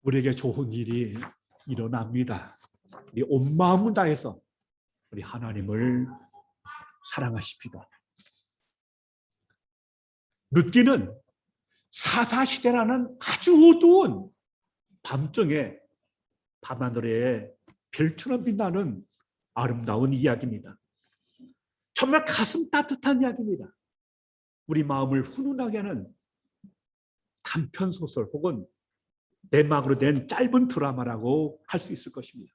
우리에게 좋은 일이 일어납니다. 우리 온 마음을 다해서 우리 하나님을 사랑하십시다. 룻기는 사사시대라는 아주 어두운 밤중에 밤하늘에 별처럼 빛나는 아름다운 이야기입니다. 정말 가슴 따뜻한 이야기입니다. 우리 마음을 훈훈하게 하는 단편소설 혹은 내막으로 된 짧은 드라마라고 할 수 있을 것입니다.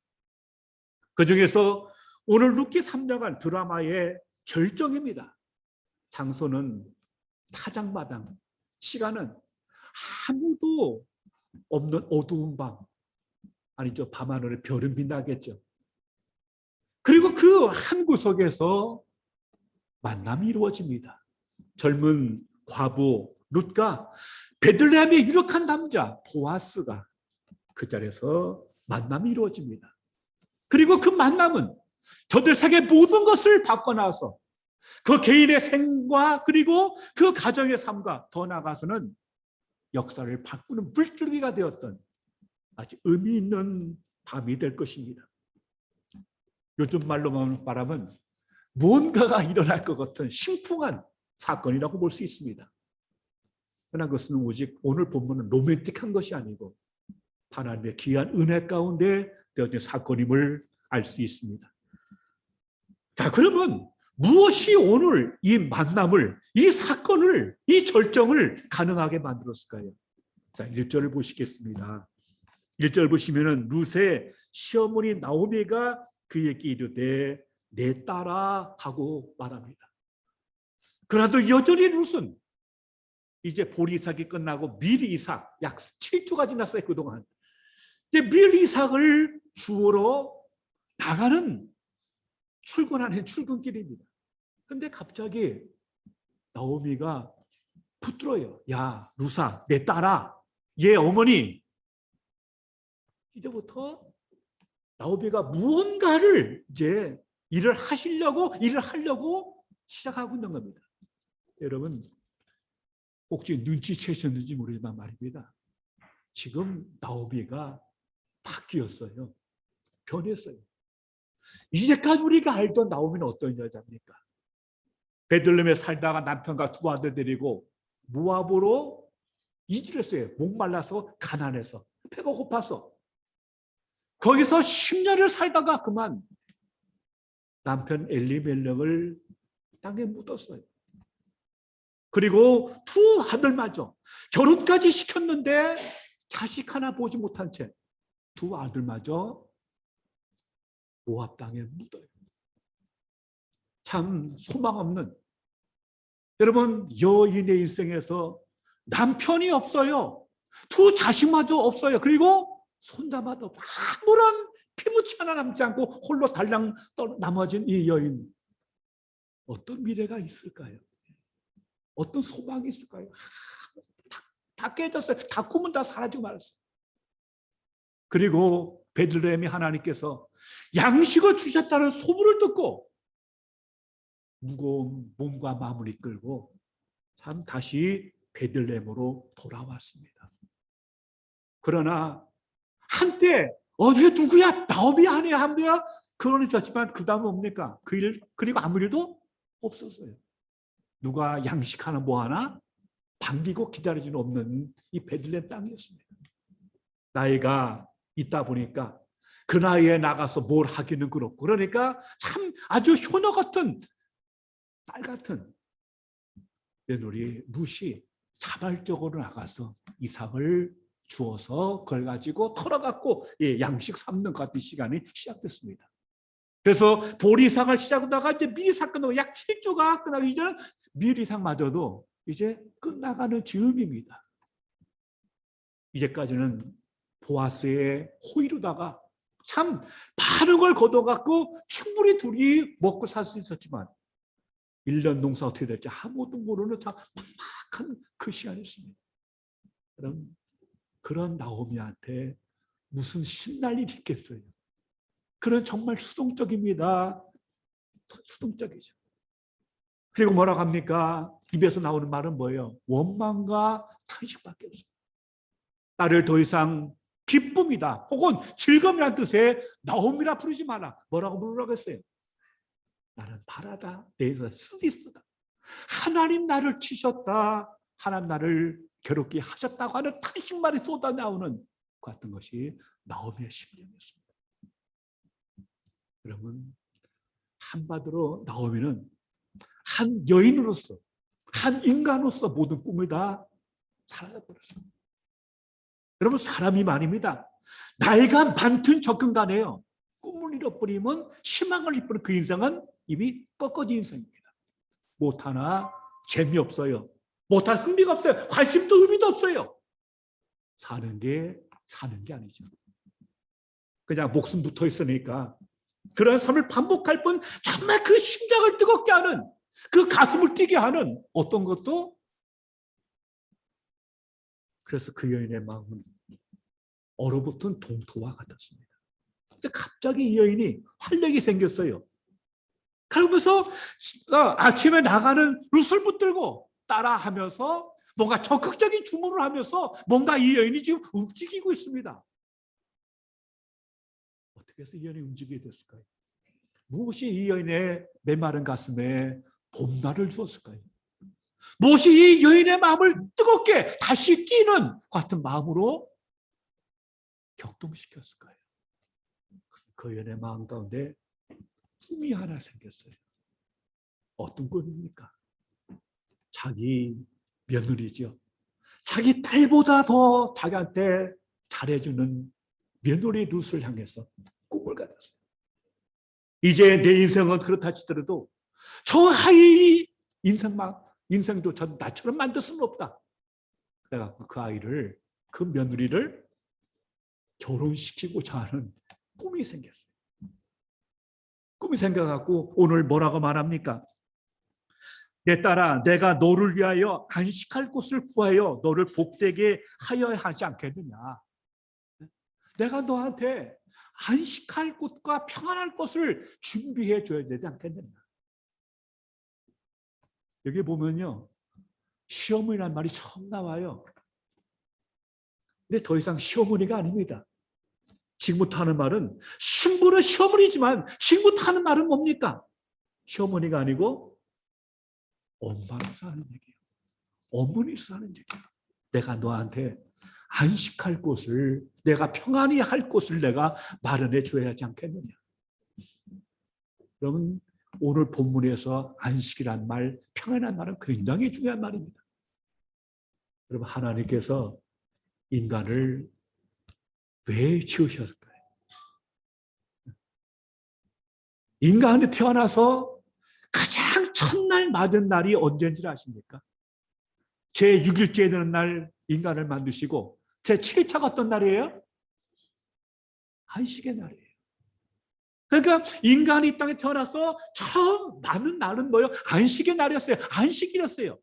그중에서 오늘 룻기 3장간 드라마의 결정입니다. 장소는 타작마당, 시간은 아무도 없는 어두운 밤, 아니죠, 밤하늘에 별은 빛나겠죠. 그리고 그 한 구석에서 만남이 이루어집니다. 젊은 과부 룻과 베들레헴의 유력한 남자 보아스가 그 자리에서 만남이 이루어집니다. 그리고 그 만남은 저들 세계 모든 것을 바꿔놔서 그 개인의 생과 그리고 그 가정의 삶과 더 나아가서는 역사를 바꾸는 물줄기가 되었던 아주 의미 있는 밤이 될 것입니다. 요즘 말로 말하면 무언가가 일어날 것 같은 심쿵한 사건이라고 볼 수 있습니다. 그러나 그것은 오직 오늘 본문은 로맨틱한 것이 아니고 하나님의 귀한 은혜 가운데 되어진 사건임을 알 수 있습니다. 자, 그러면 무엇이 오늘 이 만남을, 이 사건을, 이 절정을 가능하게 만들었을까요? 자, 1절을 보시겠습니다. 1절 보시면은 룻의 시어머니 나오미가 그에게 이르되 내 딸아 하고 말합니다. 그래도 여전히 룻은 이제 보리삭이 끝나고 밀이삭 약 7주가 지났어요. 그동안 이제 밀이삭을 주우러 나가는 출근하는 출근길입니다. 근데 갑자기 나오미가 붙들어요. 야, 룻아, 내 딸아, 얘 어머니. 이제부터 나오미가 무언가를 이제 일을 하려고 시작하고 있는 겁니다. 여러분, 혹시 눈치채셨는지 모르지만 말입니다. 지금 나오미가 바뀌었어요. 변했어요. 이제까지 우리가 알던 나오미는 어떤 여자입니까? 베들레헴에 살다가 남편과 두 아들 데리고 모압으로 이주를 했어요. 목말라서 가난해서 배가 고파서 거기서 10년을 살다가 그만 남편 엘리멜렉을 땅에 묻었어요. 그리고 두 아들마저 결혼까지 시켰는데 자식 하나 보지 못한 채 두 아들마저 모압 땅에 묻어요. 참 소망 없는, 여러분, 여인의 일생에서 남편이 없어요. 두 자식마저 없어요. 그리고 손자마저 아무런 피부치 하나 남지 않고 홀로 달랑 남아진 이 여인, 어떤 미래가 있을까요? 어떤 소망이 있을까요? 다 깨졌어요. 다 꿈은 다 사라지고 말았어요. 그리고 베들레헴이 하나님께서 양식을 주셨다는 소문을 듣고 무거운 몸과 마음을 이끌고 참 다시 베들레헴으로 돌아왔습니다. 그러나 한때 어디에 누구야? 나오미 아니야? 한배야? 그런 있었지만 그 다음은 뭡니까? 그리고 아무 일도 없었어요. 누가 양식 하나 뭐 하나 반기고 기다리지는 없는 이 베들레헴 땅이었습니다. 나이가 있다 보니까 그 나이에 나가서 뭘 하기는 그렇고, 그러니까 참 아주 효녀 같은, 딸 같은 며느리 룻이 자발적으로 나가서 이삭을 주어서 그걸 가지고 털어갖고 양식 삶는 같은 시간이 시작됐습니다. 그래서 보리삭을 시작하다가 이제 밀이삭 끝나고 약 7주가 끝나고 이제는 밀이삭마저도 이제 끝나가는 즈음입니다. 이제까지는 보아스의 호의로다가 참 많은 걸 거둬갖고 충분히 둘이 먹고 살 수 있었지만 1년 농사 어떻게 될지 아무도 모르는 참 막막한 그 시간이었습니다. 그런 나오미한테 무슨 신날 일이 있겠어요. 그런 정말 수동적입니다. 수동적이죠. 그리고 뭐라고 합니까? 입에서 나오는 말은 뭐예요? 원망과 탄식밖에 없어요. 딸을 더 이상 기쁨이다 혹은 즐거움이라는 뜻의 나옴이라 부르지 마라. 뭐라고 부르라고 했어요? 나는 바라다, 내에서 쓰디쓰다. 하나님 나를 치셨다, 하나님 나를 괴롭게 하셨다고 하는 탄식말이 쏟아나오는 그 같은 것이 나오미의 심령이었습니다. 여러분, 한마디로 나오미는 한 여인으로서, 한 인간으로서 모든 꿈을 다 사라져버렸어요. 여러분, 사람이 말입니다. 나이가 많든 적든 간에요, 꿈을 잃어버리면, 희망을 잃어버리면 그 인생은 이미 꺾어진 인생입니다. 못하나 재미없어요. 못하나 흥미가 없어요. 관심도 의미도 없어요. 사는 게 아니죠. 그냥 목숨 붙어 있으니까 그런 삶을 반복할 뿐, 정말 그 심장을 뜨겁게 하는, 그 가슴을 뛰게 하는 어떤 것도. 그래서 그 여인의 마음은 얼어붙은 동토와 같았습니다. 근데 갑자기 이 여인이 활력이 생겼어요. 그러면서 아침에 나가는 룻을 붙들고 따라하면서 뭔가 적극적인 주문을 하면서 뭔가 이 여인이 지금 움직이고 있습니다. 어떻게 해서 이 여인이 움직이게 됐을까요? 무엇이 이 여인의 메마른 가슴에 봄날을 주었을까요? 무엇이 이 여인의 마음을 뜨겁게 다시 뛰는 같은 마음으로 격동시켰을까요? 그 여인의 마음 가운데 꿈이 하나 생겼어요. 어떤 꿈입니까? 자기 며느리죠. 자기 딸보다 더 자기한테 잘해주는 며느리 룻을 향해서 꿈을 가졌어요. 이제 내 인생은 그렇다 치더라도 저 아이 인생도 전 나처럼 만들 수는 없다. 그래갖고 그 아이를, 그 며느리를 결혼시키고자 하는 꿈이 생겼어요. 꿈이 생겨갖고 오늘 뭐라고 말합니까? 내 딸아, 내가 너를 위하여 안식할 곳을 구하여 너를 복되게 하여야 하지 않겠느냐. 내가 너한테 안식할 곳과 평안할 곳을 준비해 줘야 되지 않겠느냐. 여기 보면요, 시어머니란 말이 처음 나와요. 근데 더 이상 시어머니가 아닙니다. 지금부터 하는 말은, 신부는 시어머니지만 지금부터 하는 말은 뭡니까? 시어머니가 아니고 엄마로서 하는 얘기예요. 어머니로서 하는 얘기예요. 내가 너한테 안식할 곳을, 내가 평안히 할 곳을 내가 마련해 줘야 하지 않겠느냐. 여러분, 오늘 본문에서 안식이란 말, 평안이란 말은 굉장히 중요한 말입니다. 여러분, 하나님께서 인간을 왜 지으셨을까요? 인간이 태어나서 가장 첫날 맞은 날이 언제인지 아십니까? 제6일째 되는 날 인간을 만드시고 제7차가 어떤 날이에요? 안식의 날이에요. 그러니까 인간이 이 땅에 태어나서 처음 맞는 날은 뭐예요? 안식의 날이었어요. 안식이었어요.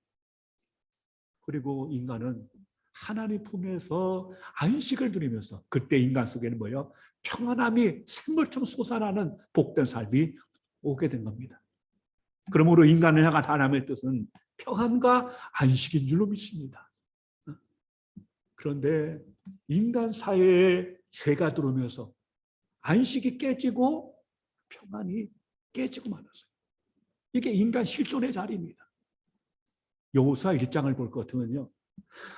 그리고 인간은 하나님 품에서 안식을 누리면서 그때 인간 속에는 뭐예요? 평안함이 샘물처럼 솟아나는 복된 삶이 오게 된 겁니다. 그러므로 인간을 향한 하나님의 뜻은 평안과 안식인 줄로 믿습니다. 그런데 인간 사회에 죄가 들어오면서 안식이 깨지고 평안이 깨지고 말았어요. 이게 인간 실존의 자리입니다. 여호수아 1장을 볼 것 같으면요,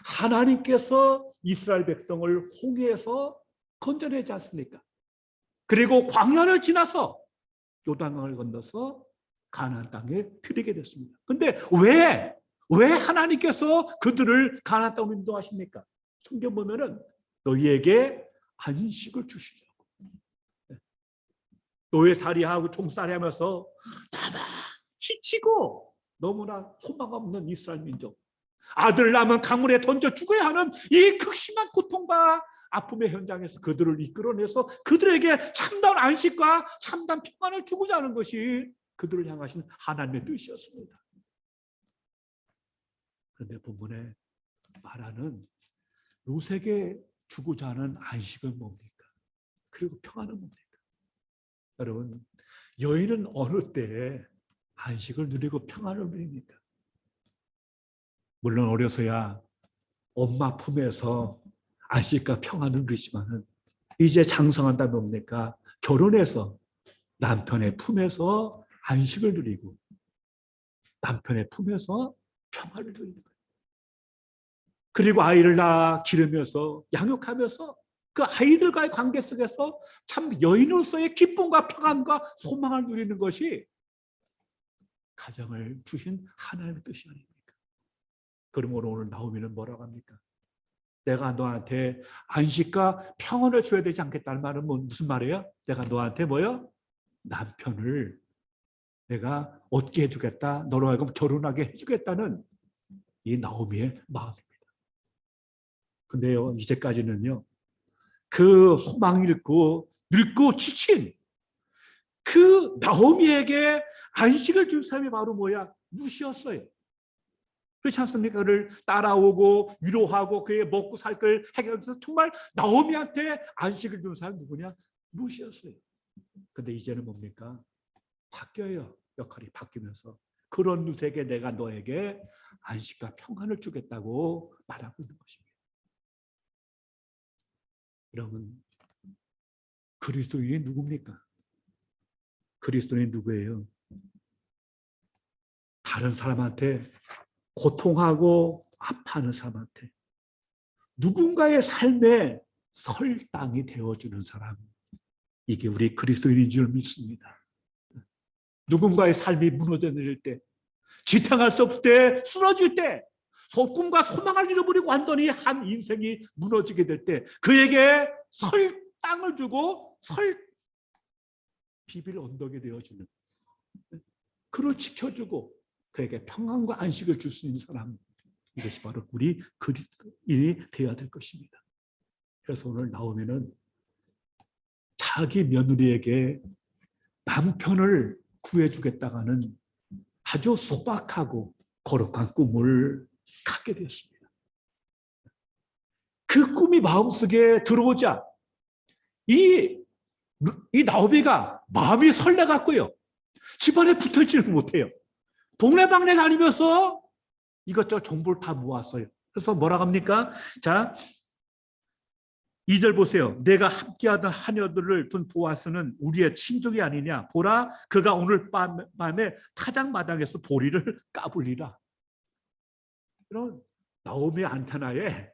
하나님께서 이스라엘 백성을 홍해에서 건져내지 않습니까? 그리고 광야를 지나서 요단강을 건너서 가나안 땅에 들이게 됐습니다. 근데 왜 하나님께서 그들을 가나안 땅으로 인도하십니까? 성경 보면은 너희에게 안식을 주시려고. 노예살이하고 종살이하면서 너무 지치고 너무나 소망 없는 이스라엘 민족, 아들 낳으면 강물에 던져 죽어야 하는 이 극심한 고통과 아픔의 현장에서 그들을 이끌어내서 그들에게 참다운 안식과 참다운 평안을 주고자 하는 것이 그들을 향하신 하나님의 뜻이었습니다. 그런데 본문에 말하는 룻에게 주고자 하는 안식은 뭡니까? 그리고 평안은 뭡니까? 여러분, 여인은 어느 때에 안식을 누리고 평안을 누립니까? 물론 어려서야 엄마 품에서 안식과 평안을 누리지만은 이제 장성한다 뭡니까? 결혼해서 남편의 품에서 안식을 누리고 남편의 품에서 평안을 누리는 거예요. 그리고 아이를 낳아 기르면서 양육하면서 그 아이들과의 관계 속에서 참 여인으로서의 기쁨과 평안과 소망을 누리는 것이 가정을 주신 하나님의 뜻이 아닙니까? 그러므로 오늘 나오미는 뭐라고 합니까? 내가 너한테 안식과 평안을 줘야 되지 않겠다는 말은 무슨 말이에요? 내가 너한테 뭐요? 남편을 내가 얻게 해주겠다. 너로 하여금 결혼하게 해주겠다는 이 나오미의 마음입니다. 근데요, 이제까지는요, 그 소망 잃고 늙고 지친 그 나오미에게 안식을 준 사람이 바로 뭐야? 루시였어요. 그렇지 않습니까? 그를 따라오고 위로하고 그의 먹고 살 걸 해결해서 정말 나오미한테 안식을 준 사람이 누구냐? 루시였어요. 근데 이제는 뭡니까? 바뀌어요. 역할이 바뀌면서 그런 루시에게 내가 너에게 안식과 평안을 주겠다고 말하고 있는 것입니다. 여러분, 그리스도인이 누굽니까? 그리스도인이 누구예요? 다른 사람한테 고통하고 아파하는 사람한테 누군가의 삶에 설당이 되어주는 사람, 이게 우리 그리스도인인 줄 믿습니다. 누군가의 삶이 무너져 내릴 때, 지탱할 수 없을 때, 쓰러질 때, 꿈과 소망을 잃어버리고 완전히 한 인생이 무너지게 될 때 그에게 설당을 주고 비빌 언덕이 되어주는, 그를 지켜주고 그에게 평안과 안식을 줄 수 있는 사람, 이것이 바로 우리 그리스도인이 되어야 될 것입니다. 그래서 오늘 나오면은 자기 며느리에게 남편을 구해주겠다가는 아주 소박하고 거룩한 꿈을 갖게 되었습니다. 그 꿈이 마음속에 들어오자 이 나오미가 마음이 설레갖고요, 집안에 붙어있지를 못해요. 동네방네 다니면서 이것저것 정보를 다 모았어요. 그래서 뭐라고 합니까? 자, 2절 보세요. 내가 함께하던 하녀들을 둔 보아스는 우리의 친족이 아니냐. 보라, 그가 오늘 밤에 타작마당에서 보리를 까불리라. 이런 나오미 안테나에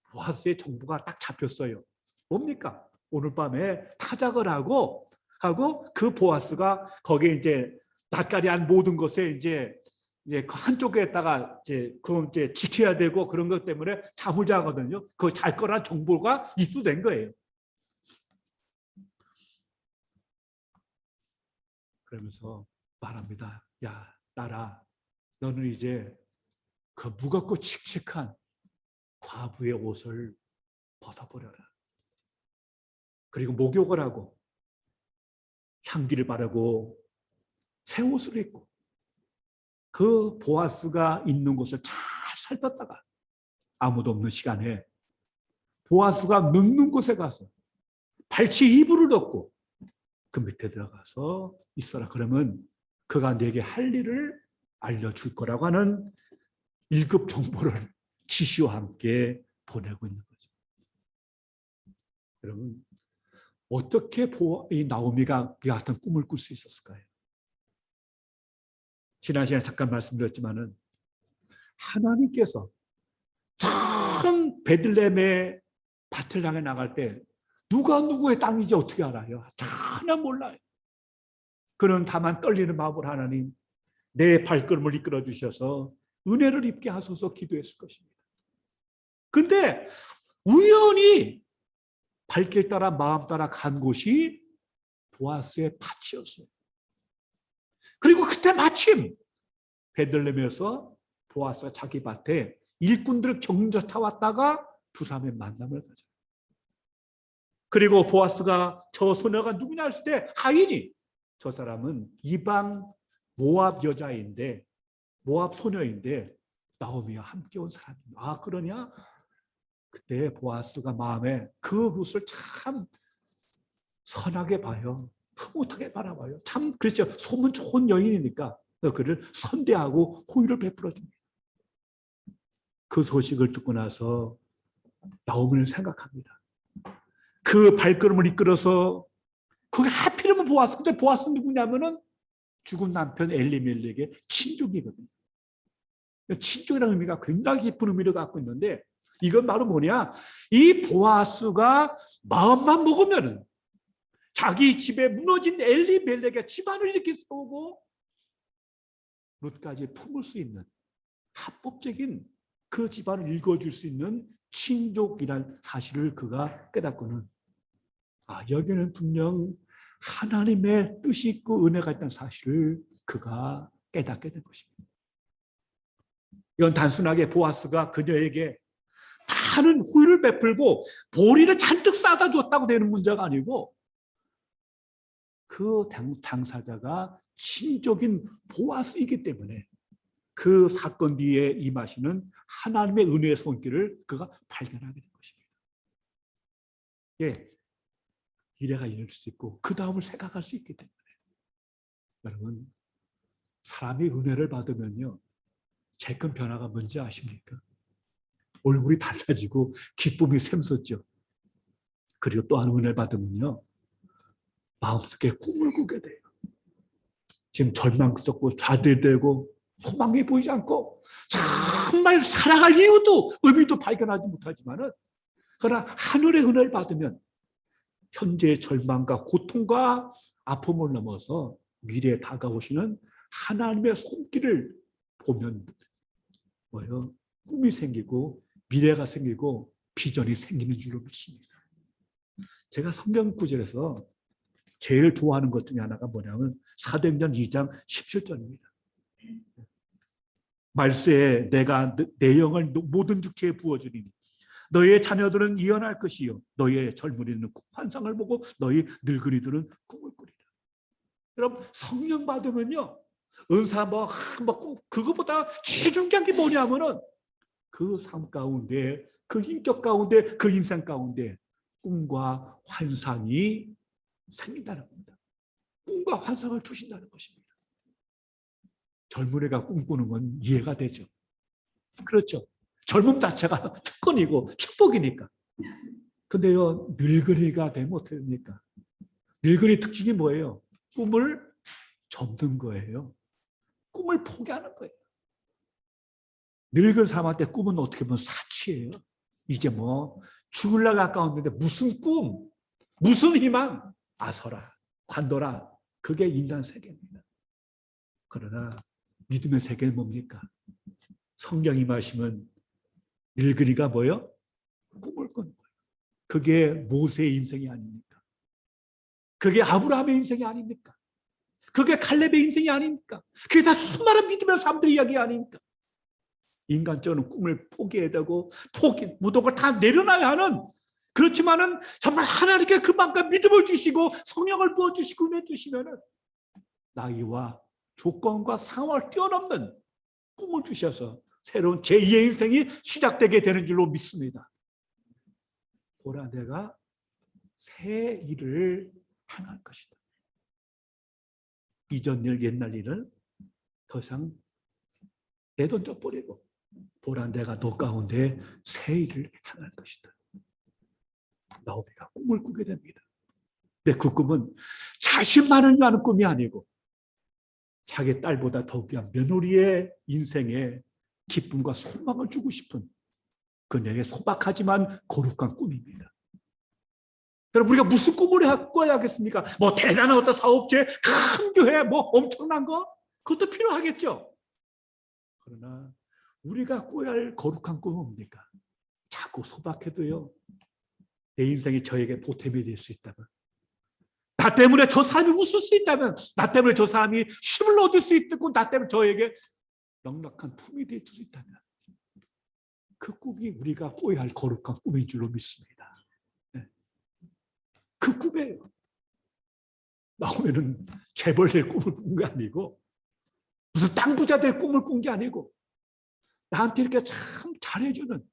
보아스의 정보가 딱 잡혔어요. 뭡니까? 오늘 밤에 타작을 하고 그 보아스가 거기에 이제 낯가리 한 모든 것에 이제 한쪽에다가 그건 지켜야 되고 그런 것 때문에 잠을 자거든요. 그 잘 거란 정보가 입수된 거예요. 그러면서 말합니다. 야, 딸아, 너는 이제 그 무겁고 칙칙한 과부의 옷을 벗어버려라. 그리고 목욕을 하고 향기를 바르고 새 옷을 입고 그 보아스가 있는 곳을 잘 살폈다가 아무도 없는 시간에 보아스가 눕는 곳에 가서 발치 이불을 덮고 그 밑에 들어가서 있어라. 그러면 그가 내게 할 일을 알려줄 거라고 하는 1급 정보를 지시와 함께 보내고 있는 거죠. 여러분, 어떻게 이 나오미가 이 같은 꿈을 꿀 수 있었을까요? 지난 시간에 잠깐 말씀드렸지만은 하나님께서 참 베들레헴의 밭을 향해 나갈 때 누가 누구의 땅인지 어떻게 알아요? 전혀 몰라요. 그는 다만 떨리는 마음으로 하나님, 내 발걸음을 이끌어 주셔서 은혜를 입게 하소서 기도했을 것입니다. 근데 우연히 발길 따라 마음 따라 간 곳이 보아스의 밭이었어요. 그리고 그때 마침 베들레헴에서 보아스가 자기 밭에 일꾼들을 격려차 왔다가 두 사람의 만남을 가져요. 그리고 보아스가 저 소녀가 누구냐 했을 때 하인이, 저 사람은 이방 모압 여자인데, 모압 소녀인데 나오미와 함께 온 사람입니다. 아, 그러냐? 그때 보아스가 마음에 그 룻을 참 선하게 봐요. 흐뭇하게 바라봐요. 참 그렇죠. 소문 좋은 여인이니까 그를 선대하고 호의를 베풀어 줍니다. 그 소식을 듣고 나서 나오미를 생각합니다. 그 발걸음을 이끌어서 그게 하필이면 보아스. 근데 보아스 누구냐면은 죽은 남편 엘리멜렉의 친족이거든요. 친족이라는 의미가 굉장히 깊은 의미를 갖고 있는데 이건 바로 뭐냐? 이 보아스가 마음만 먹으면은 자기 집에 무너진 엘리멜렉의 집안을 이렇게 세우고 룻까지 품을 수 있는 합법적인 그 집안을 읽어줄 수 있는 친족이라는 사실을 그가 깨닫고는 여기는 분명 하나님의 뜻이 있고 은혜가 있다는 사실을 그가 깨닫게 된 것입니다. 이건 단순하게 보아스가 그녀에게 많은 후일을 베풀고 보리를 잔뜩 싸다 줬다고 되는 문제가 아니고 그 당사자가 친족인 보아스이기 때문에 그 사건 뒤에 임하시는 하나님의 은혜의 손길을 그가 발견하게 된 것입니다. 예, 이래가 이럴 수 있고 그 다음을 생각할 수 있기 때문에 여러분 사람이 은혜를 받으면요 제일 큰 변화가 뭔지 아십니까? 얼굴이 달라지고 기쁨이 샘솟죠. 그리고 또 한 은혜를 받으면요 마음속에 꿈을 꾸게 돼요. 지금 절망스럽고 좌절되고 소망이 보이지 않고 정말 살아갈 이유도 의미도 발견하지 못하지만은 그러나 하늘의 은혜를 받으면 현재의 절망과 고통과 아픔을 넘어서 미래에 다가오시는 하나님의 손길을 보면 뭐예요? 꿈이 생기고 미래가 생기고 비전이 생기는 줄로 믿습니다. 제가 성경 구절에서 제일 좋아하는 것 중에 하나가 뭐냐면 사도행전 2장 17절입니다. 말세에 내가 내 영을 모든 육체에 부어주리니 너희의 자녀들은 예언할 것이요 너희의 젊은이는 환상을 보고 너희 늙은이들은 꿈을 꾸리라. 여러분 성령 받으면요 은사 그거보다 제일 중요한 게 뭐냐면은 그 삶 가운데 그 인격 가운데 그 인생 가운데 꿈과 환상이 생긴다는 겁니다. 꿈과 환상을 주신다는 것입니다. 젊은이가 꿈꾸는 건 이해가 되죠. 그렇죠. 젊음 자체가 특권이고 축복이니까. 근데요, 늙은이가 되면 어떻게 됩니까? 늙은이 특징이 뭐예요? 꿈을 접는 거예요. 꿈을 포기하는 거예요. 늙은 사람한테 꿈은 어떻게 보면 사치예요. 이제 뭐 죽을라 가까웠는데 무슨 꿈, 무슨 희망, 아서라, 관둬라. 그게 인간 세계입니다. 그러나 믿음의 세계는 뭡니까? 성령이 임하시면 늙은이가 뭐예요? 꿈을 꾸는 거예요. 그게 모세의 인생이 아닙니까? 그게 아브라함의 인생이 아닙니까? 그게 칼렙의 인생이 아닙니까? 그게 다 수많은 믿음의 사람들의 이야기 아닙니까? 인간적으로 꿈을 포기해야 되고 모든 걸 다 내려놔야 하는 그렇지만은 정말 하나님께 그만큼 믿음을 주시고 성령을 부어주시고 은혜 주시면은 나이와 조건과 상황을 뛰어넘는 꿈을 주셔서 새로운 제2의 인생이 시작되게 되는 줄로 믿습니다. 보라 내가 새 일을 행할 것이다. 이전 일 옛날 일을 더 이상 내던져 버리고 보라 내가 너 가운데 새 일을 행할 것이다. 나오미가 꿈을 꾸게 됩니다. 근데 그 꿈은 자신만을 위한 꿈이 아니고 자기 딸보다 더 귀한 며느리의 인생에 기쁨과 소망을 주고 싶은 그녀의 소박하지만 거룩한 꿈입니다. 여러분 우리가 무슨 꿈을 꿔야겠습니까? 뭐 대단한 어떤 사업체, 큰 교회, 뭐 엄청난 거? 그것도 필요하겠죠. 그러나 우리가 꿔야 할 거룩한 꿈은 뭡니까? 자꾸 소박해도요. 내 인생이 저에게 보탬이 될 수 있다면 나 때문에 저 사람이 웃을 수 있다면 나 때문에 저 사람이 힘을 얻을 수 있고 나 때문에 저에게 넉넉한 품이 될 수 있다면 그 꿈이 우리가 꿔야 할 거룩한 꿈인 줄로 믿습니다. 네. 그 꿈이에요. 나오면은 재벌 될 꿈을 꾼 게 아니고 무슨 땅 부자 될 꿈을 꾼 게 아니고 나한테 이렇게 참 잘해주는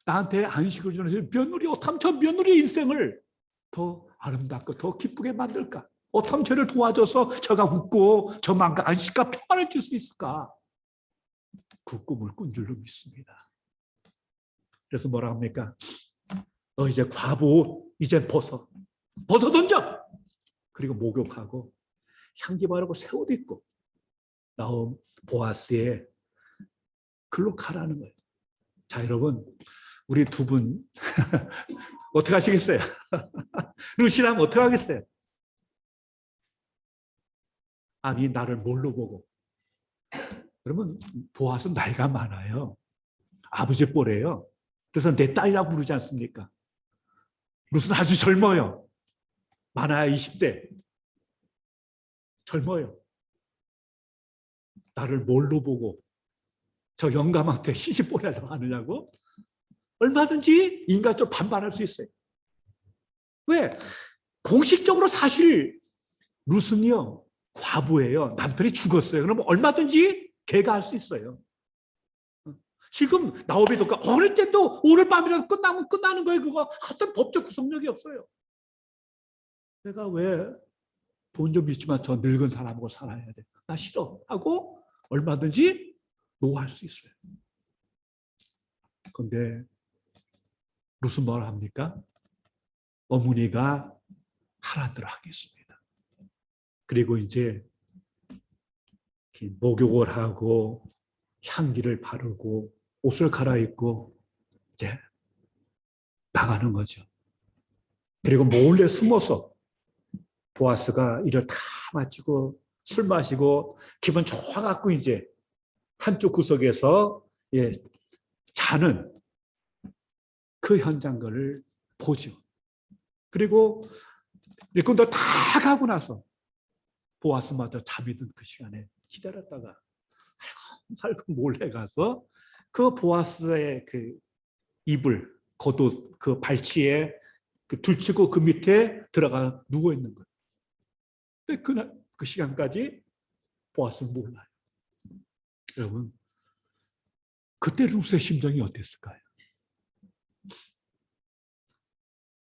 나한테 안식을 주는 며느리 어떻게 저 며느리의 인생을 더 아름답고 더 기쁘게 만들까? 어떻게 저를 도와줘서 저가 웃고 저만과 안식과 평안을 줄 수 있을까? 그 꿈을 꾼 줄로 믿습니다. 그래서 뭐라 합니까? 너 이제 과부 이제 벗어 던져. 그리고 목욕하고 향기 바르고 새 옷 입고 나온 보아스의 글로 가라는 거예요. 자, 여러분, 우리 두 분 어떻게 하시겠어요? 루시라면 어떻게 하겠어요? 아니, 나를 뭘로 보고? 그러면 보아스 나이가 많아요. 아버지 뻘이에요. 그래서 내 딸이라고 부르지 않습니까? 루스는 아주 젊어요. 많아야 20대. 젊어요. 나를 뭘로 보고 저 영감한테 시집보내려고 하느냐고? 얼마든지 인간적으로 반발할 수 있어요. 왜? 공식적으로 사실 루스는요, 과부예요. 남편이 죽었어요. 그러면 얼마든지 걔가 할 수 있어요. 지금 나오비도 어느 때도 오늘 밤이라도 끝나면 끝나는 거예요. 그거 어떤 법적 구속력이 없어요. 내가 왜 돈 좀 있지만 저 늙은 사람하고 살아야 돼. 나 싫어. 하고 얼마든지 노할 수 있어요. 그런데 무슨 말 합니까? 어머니가 하라는 대로 하겠습니다. 그리고 이제 목욕을 하고 향기를 바르고 옷을 갈아입고 이제 나가는 거죠. 그리고 몰래 숨어서 보아스가 일을 다 마치고 술 마시고 기분 좋아갖고 이제 한쪽 구석에서 자는 그 현장들을 보죠. 그리고 일꾼들 다 가고 나서 보아스마저 잠이 든 그 시간에 기다렸다가 살금 몰래 가서 그 보아스의 그 이불, 겉옷, 그 발치에 그 둘치고 그 밑에 들어가 누워 있는 거예요. 근데 그 시간까지 보아스는 몰라요. 여러분, 그때 루스의 심정이 어땠을까요?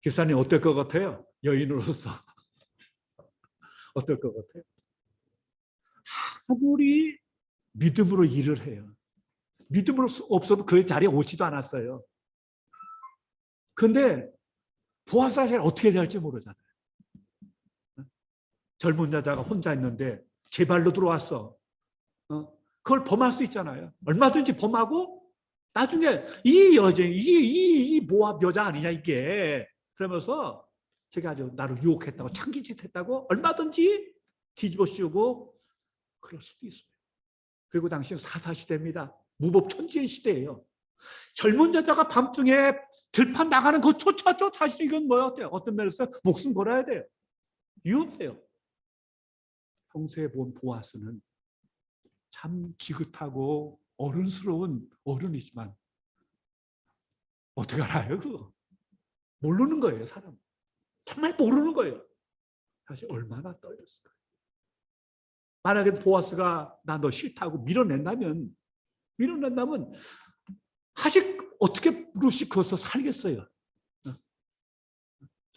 기사님 어떨 것 같아요? 여인으로서 어떨 것 같아요? 아무리 믿음으로 일을 해요. 믿음으로 없어도 그 자리에 오지도 않았어요. 그런데 보아스가 어떻게 될지 모르잖아요. 젊은 여자가 혼자 있는데 제 발로 들어왔어. 그걸 범할 수 있잖아요. 얼마든지 범하고 나중에 이 여자, 이 모압 여자 아니냐 이게. 그러면서 제가 아주 나를 유혹했다고 창기짓 했다고 얼마든지 뒤집어 씌우고 그럴 수도 있어요. 그리고 당시는 사사시대입니다. 무법천지의 시대예요. 젊은 여자가 밤중에 들판 나가는 그조차도 사실 이건 뭐예요? 어떤 면에서 목숨 걸어야 돼요. 위험해요. 평소에 본 보아스는 참 지긋하고 어른스러운 어른이지만 어떻게 알아요? 그거 모르는 거예요. 사람 정말 모르는 거예요. 사실 얼마나 떨렸을까요? 만약에 보아스가 나 너 싫다고 밀어낸다면 아직 어떻게 루시 거기서 살겠어요?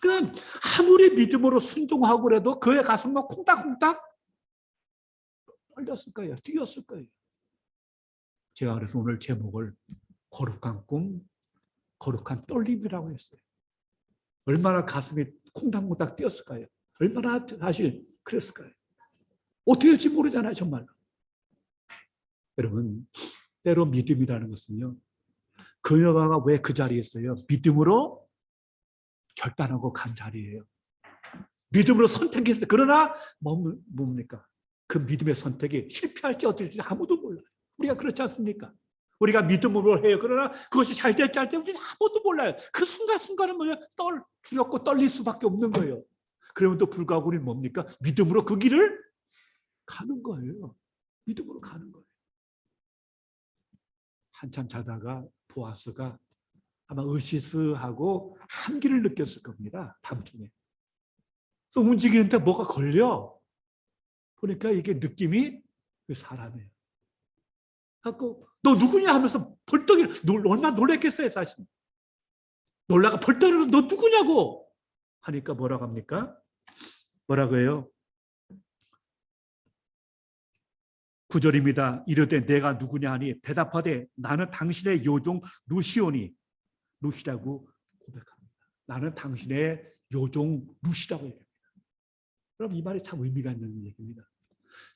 그냥 아무리 믿음으로 순종하고 그래도 그의 가슴만 콩닥콩닥 떨렸을 거예요. 뛰었을 거예요. 제가 그래서 오늘 제목을 거룩한 꿈, 거룩한 떨림이라고 했어요. 얼마나 가슴이 콩닥콩닥 뛰었을까요? 얼마나 사실 그랬을까요? 어떻게 될지 모르잖아요, 정말. 여러분, 때로 믿음이라는 것은요, 그 여자가 왜 그 자리에 있어요? 믿음으로 결단하고 간 자리예요. 믿음으로 선택했어요. 그러나 뭡니까? 그 믿음의 선택이 실패할지 어떨지 아무도 몰라요. 우리가 그렇지 않습니까? 우리가 믿음으로 해요. 그러나 그것이 잘 될지 안 될지 아무도 몰라요. 그 순간순간은 뭐냐? 두렵고 떨릴 수밖에 없는 거예요. 그럼에도 불구하고 우리는 뭡니까? 믿음으로 그 길을 가는 거예요. 믿음으로 가는 거예요. 한참 자다가 보아스가 아마 으시스하고 한기를 느꼈을 겁니다. 밤중에. 그래서 움직이는데 뭐가 걸려. 보니까 이게 느낌이 사람이에요. 갖고 너 누구냐 하면서 벌떡 얼마나 놀랬겠어요, 사실. 놀라가 벌떡 일어나서 너 누구냐고 하니까 뭐라고 합니까? 뭐라고 해요? 9절입니다. 이르되 내가 누구냐 하니 대답하되 나는 당신의 요종 루시오니 루시라고 고백합니다. 나는 당신의 요종 룻이라고 얘기합니다. 그럼 이 말이 참 의미가 있는 얘기입니다.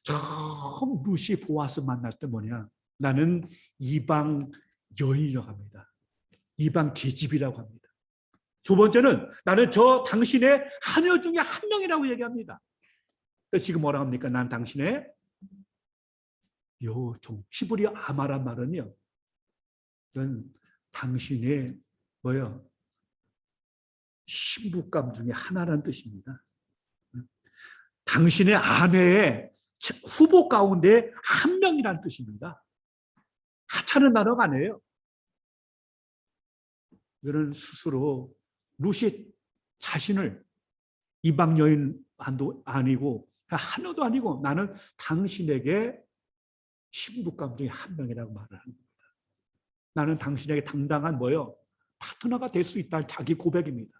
처음 룻이 보아스 만날 때 뭐냐? 나는 이방 여인이라고 합니다. 이방 계집이라고 합니다. 두 번째는 나는 저 당신의 하녀 중에 한 명이라고 얘기합니다. 지금 뭐라 합니까? 난 당신의 요종. 히브리어 아마란 말은요. 이건 당신의 뭐요? 신부감 중에 하나라는 뜻입니다. 당신의 아내의 후보 가운데 한 명이라는 뜻입니다. 하찮은 단어가 아니에요. 이거는 스스로 룻이 자신을 이방 여인도 아니고 하나도 아니고 나는 당신에게 신부감 중에 한 명이라고 말을 합니다. 나는 당신에게 당당한 뭐요? 파트너가 될 수 있다는 자기 고백입니다.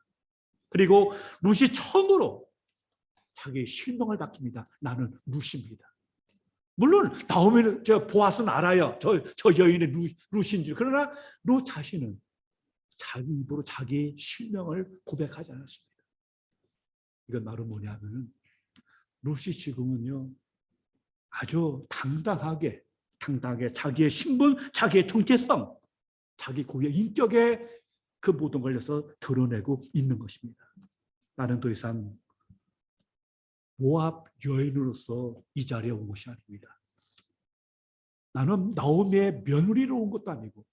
그리고 룻이 처음으로 자기 실명을 밝힙니다. 나는 룻입니다. 물론 나오미는 보아스는 알아요. 저 여인의 룻인지. 그러나 룻 자신은 자기 입으로 자기 실명을 고백하지 않았습니다. 이건 바로 뭐냐면 룻이 지금은요 아주 당당하게 자기의 신분, 자기의 정체성, 자기 고유의 인격에 그 모든 걸려서 드러내고 있는 것입니다. 나는 더 이상 모압 여인으로서 이 자리에 온 것이 아닙니다. 나는 나오미의 며느리로 온 것도 아니고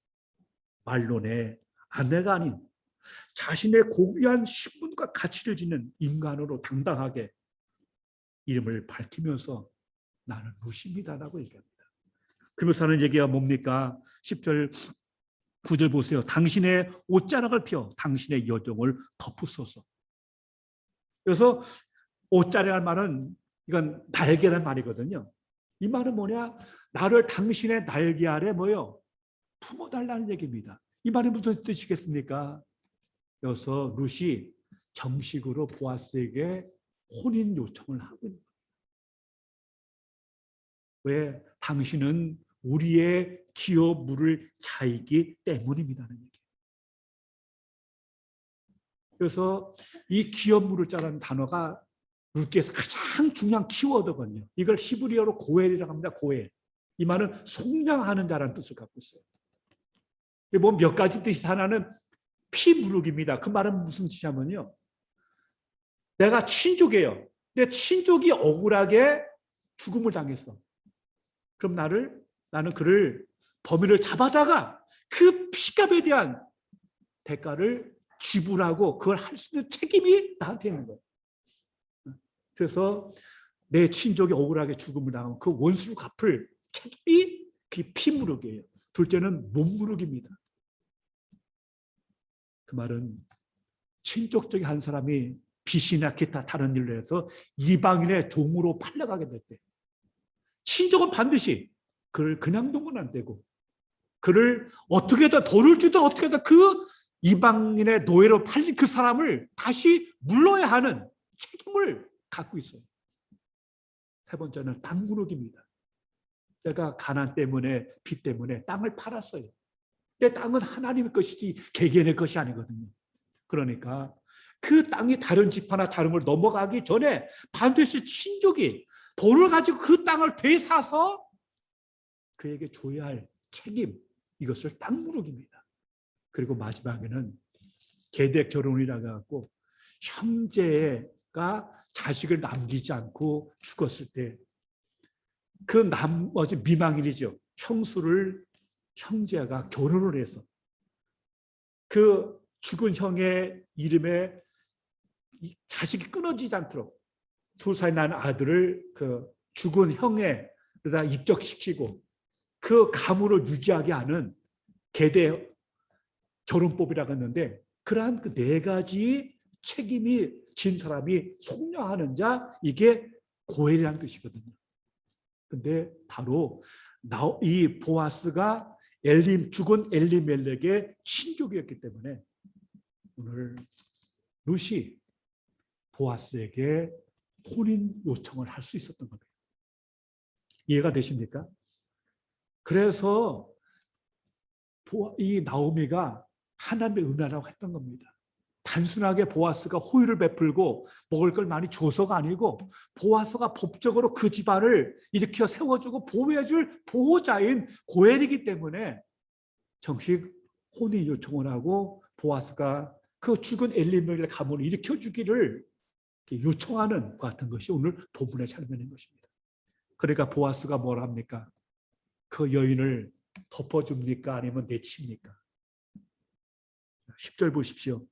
말론의 아내가 아닌 자신의 고귀한 신분과 가치를 지닌 인간으로 당당하게 이름을 밝히면서 나는 룻입니다라고 얘기합니다. 그러면서 하는 얘기가 뭡니까? 10절 9절 보세요. 당신의 옷자락을 펴 당신의 여종을 덮으소서. 그래서 옷자락이라는 말은 이건 날개라는 말이거든요. 이 말은 뭐냐? 나를 당신의 날개 아래 뭐요? 품어달라는 얘기입니다. 이 말이 무슨 뜻이겠습니까? 그래서 룻이 정식으로 보아스에게 혼인 요청을 하고 있는 거예요. 왜? 당신은 우리의 기업 물을 자이기 때문입니다는 얘기예요. 그래서 이 기업 물을 자라는 단어가 룻기에서 가장 중요한 키워드거든요. 이걸 히브리어로 고엘이라고 합니다. 고엘. 이 말은 속량하는 자라는 뜻을 갖고 있어요. 뭐 몇 가지 뜻이 하나는 피무룩입니다. 그 말은 무슨 뜻이냐면요. 내가 친족이에요. 내 친족이 억울하게 죽음을 당했어. 그럼 나는 그를 범인을 잡아다가 그 피값에 대한 대가를 지불하고 그걸 할 수 있는 책임이 나한테 있는 거예요. 그래서 내 친족이 억울하게 죽음을 당하면 그 원수를 갚을 책임이 그 피무룩이에요. 둘째는 몸무룩입니다. 그 말은 친족 중에 한 사람이 빚이나 기타 다른 일로 해서 이방인의 종으로 팔려가게 될 때 친족은 반드시 그를 그냥 두면 안 되고 그를 어떻게든 돈을 주든 어떻게든 그 이방인의 노예로 팔린 그 사람을 다시 물러야 하는 책임을 갖고 있어요. 세 번째는 땅무룩입니다. 내가 가난 때문에 빚 때문에 땅을 팔았어요. 내 땅은 하나님의 것이지 개개인의 것이 아니거든요. 그러니까 그 땅이 다른 집 하나 다른 걸 넘어가기 전에 반드시 친족이 돈을 가지고 그 땅을 되사서 그에게 줘야 할 책임, 이것을 땅무룩입니다. 그리고 마지막에는 계대 결혼이라고 해갖고 형제가 자식을 남기지 않고 죽었을 때 그 나머지 미망인이죠. 형수를 형제가 결혼을 해서 그 죽은 형의 이름에 자식이 끊어지지 않도록 두 살 난 아들을 그 죽은 형에다 입적시키고 그 가문을 유지하게 하는 계대 결혼법이라고 했는데 그러한 그 네 가지 책임이 진 사람이 속량하는 자, 이게 고엘이라는 뜻이거든요. 근데 바로 이 보아스가 죽은 엘리멜렉의 친족이었기 때문에 오늘 룻이 보아스에게 혼인 요청을 할 수 있었던 겁니다. 이해가 되십니까? 그래서 이 나오미가 하나님의 은혜라고 했던 겁니다. 단순하게 보아스가 호의를 베풀고 먹을 걸 많이 줘서가 아니고 보아스가 법적으로 그 집안을 일으켜 세워주고 보호해줄 보호자인 고엘이기 때문에 정식 혼인 요청을 하고 보아스가 그 죽은 엘리멜렉 가문을 일으켜주기를 요청하는 것 같은 것이 오늘 본문의 장면인 것입니다. 그러니까 보아스가 뭘 합니까? 그 여인을 덮어줍니까? 아니면 내칩니까? 10절 보십시오.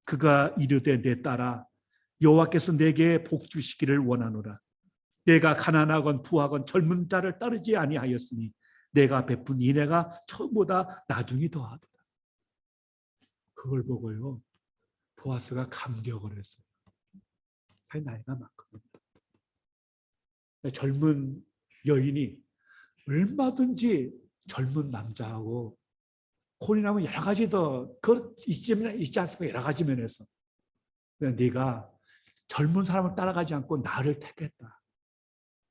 그가 이르되 내 딸아 여호와께서 내게 복 주시기를 원하노라. 내가 가난하건 부하건 젊은 자를 따르지 아니하였으니 내가 베푼 인애가 처음보다 나중이 더하도다. 그걸 보고요 보아스가 감격을 했어요. 자기 나이가 많거든요. 젊은 여인이 얼마든지 젊은 남자하고 혼인하면 여러 가지 더 있지 않습니까? 여러 가지 면에서. 네가 젊은 사람을 따라가지 않고 나를 택했다.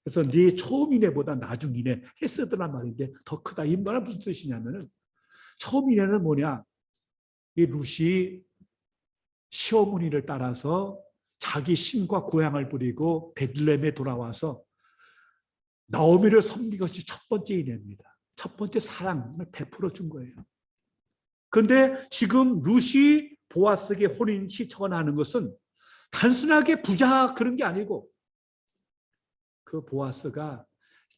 그래서 네 처음 인애보다 나중 인애 했으더란 말인데 더 크다. 이 말은 무슨 뜻이냐면은 처음 인애는 뭐냐? 이 룻이 시어머니를 따라서 자기 신과 고향을 버리고 베들레헴에 돌아와서 나오미를 섬긴 것이 첫 번째 인애입니다. 첫 번째 사랑을 베풀어 준 거예요. 그런데 지금 룻이 보아스에게 혼인 신청을 하는 것은 단순하게 부자 그런 게 아니고 그 보아스가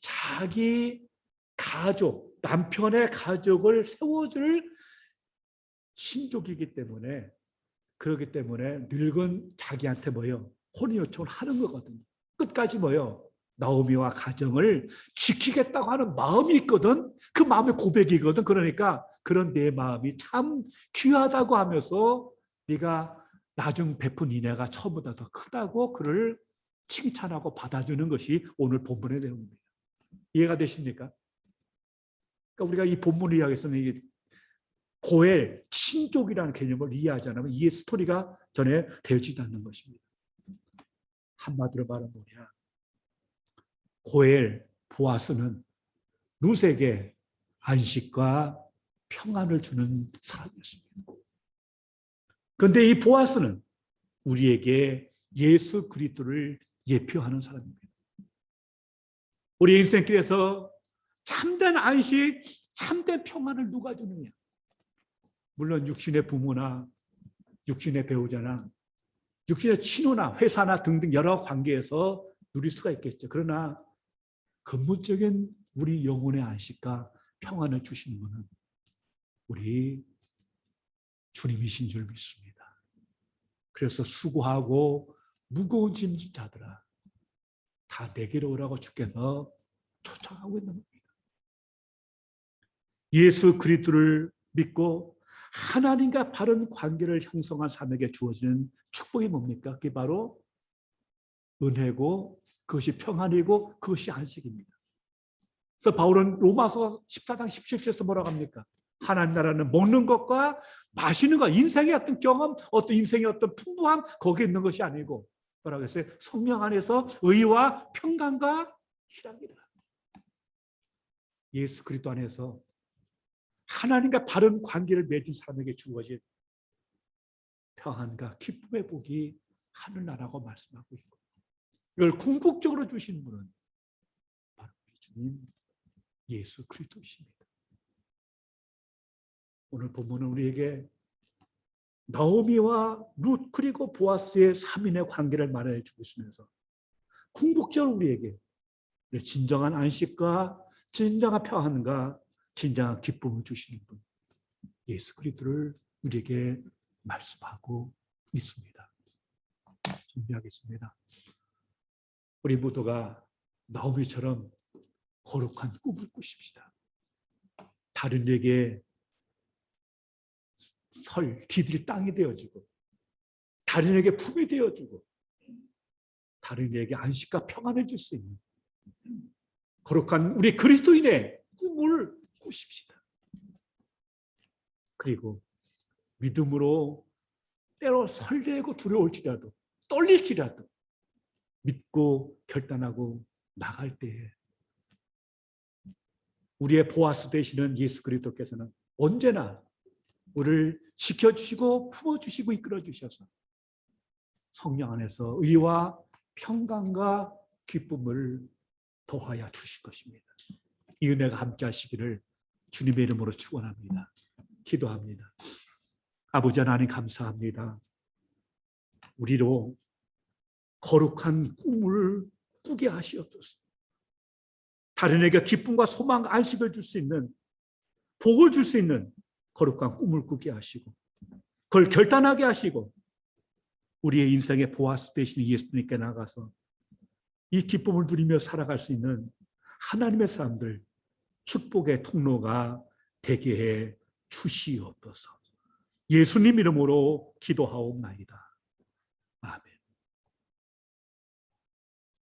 자기 가족, 남편의 가족을 세워줄 신족이기 때문에 그렇기 때문에 늙은 자기한테 뭐요? 혼인 요청을 하는 거거든요. 끝까지 뭐요? 나오미와 가정을 지키겠다고 하는 마음이 있거든. 그 마음의 고백이거든. 그러니까 그런 내 마음이 참 귀하다고 하면서 네가 나중 베푼 인애가 처음보다 더 크다고 그를 칭찬하고 받아주는 것이 오늘 본문의 내용입니다. 이해가 되십니까? 그러니까 우리가 이 본문을 이야기해서는 이 고엘, 친족이라는 개념을 이해하지 않으면 이 스토리가 전에 되어지지 않는 것입니다. 한마디로 말하면 뭐냐? 고엘, 보아스는 룻에게 안식과 평안을 주는 사람이었습니다. 그런데 이 보아스는 우리에게 예수 그리스도를 예표하는 사람입니다. 우리 인생길에서 참된 안식, 참된 평안을 누가 주느냐? 물론 육신의 부모나 육신의 배우자나 육신의 친구나 회사나 등등 여러 관계에서 누릴 수가 있겠죠. 그러나 근본적인 우리 영혼의 안식과 평안을 주시는 것은 우리 주님이신 줄 믿습니다. 그래서 수고하고 무거운 짐진 자들아 다 내게로 오라고 주께서 초청하고 있는 겁니다. 예수 그리스도를 믿고 하나님과 바른 관계를 형성한 사람에게 주어지는 축복이 뭡니까? 그게 바로 은혜고 그것이 평안이고 그것이 안식입니다. 그래서 바울은 로마서 14장 17절에서 뭐라고 합니까? 하나님 나라는 먹는 것과 마시는 것, 인생의 어떤 경험, 어떤 인생의 어떤 풍부함 거기에 있는 것이 아니고 뭐라고 했어요? 성령 안에서 의와 평강과 희락이라. 예수 그리스도 안에서 하나님과 바른 관계를 맺은 사람에게 주어진 평안과 기쁨의 복이 하늘나라고 말씀하고 있고 이걸 궁극적으로 주시는 분은 바로 우리 주님 예수 그리스도십니다. 오늘 본문은 우리에게 나오미와 룻 그리고 보아스의 3인의 관계를 말해 주고 있으면서 궁극적으로 우리에게 진정한 안식과 진정한 평안과 진정한 기쁨을 주시는 분 예수 그리스도를 우리에게 말씀하고 있습니다. 준비하겠습니다. 우리 모두가 나오미처럼 거룩한 꿈을 꾸십시다. 다른 이에게 디딜 땅이 되어주고 다른 이에게 품이 되어주고 다른 이에게 안식과 평안을 줄 수 있는 거룩한 우리 그리스도인의 꿈을 꾸십시다. 그리고 믿음으로 때로 설레고 두려울지라도 떨릴지라도 믿고 결단하고 나갈 때에 우리의 보아스 되시는 예수 그리스도께서는 언제나 우리를 지켜주시고 품어주시고 이끌어주셔서 성령 안에서 의와 평강과 기쁨을 더하여 주실 것입니다. 이 은혜가 함께 하시기를 주님의 이름으로 축원합니다. 기도합니다. 아버지 하나님 감사합니다. 우리로 거룩한 꿈을 꾸게 하시옵소서. 다른에게 기쁨과 소망, 안식을 줄 수 있는, 복을 줄 수 있는 거룩한 꿈을 꾸게 하시고 그걸 결단하게 하시고 우리의 인생의 보아스 되시는 예수님께 나가서 이 기쁨을 누리며 살아갈 수 있는 하나님의 사람들, 축복의 통로가 되게 해 주시옵소서. 예수님 이름으로 기도하옵나이다. 아멘.